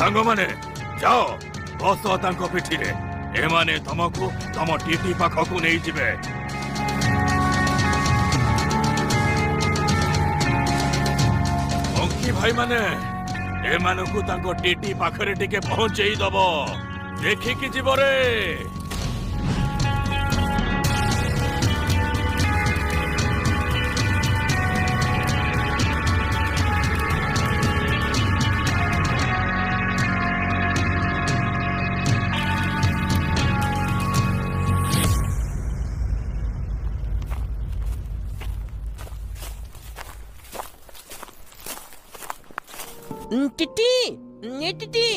ସାଙ୍ଗମାନେ ଯାଅ ବସ ତାଙ୍କ ପିଠିରେ। ଏମାନେ ତମକୁ ତମ ଟିଟି ପାଖକୁ ନେଇଯିବେ। ମଙ୍କି ଭାଇମାନେ ଏମାନଙ୍କୁ ତାଙ୍କ ଟିଟି ପାଖରେ ଟିକେ ପହଞ୍ଚେଇ ଦବ। ଦେଖିକି ଯିବ ରେ। टिटी, टिटी।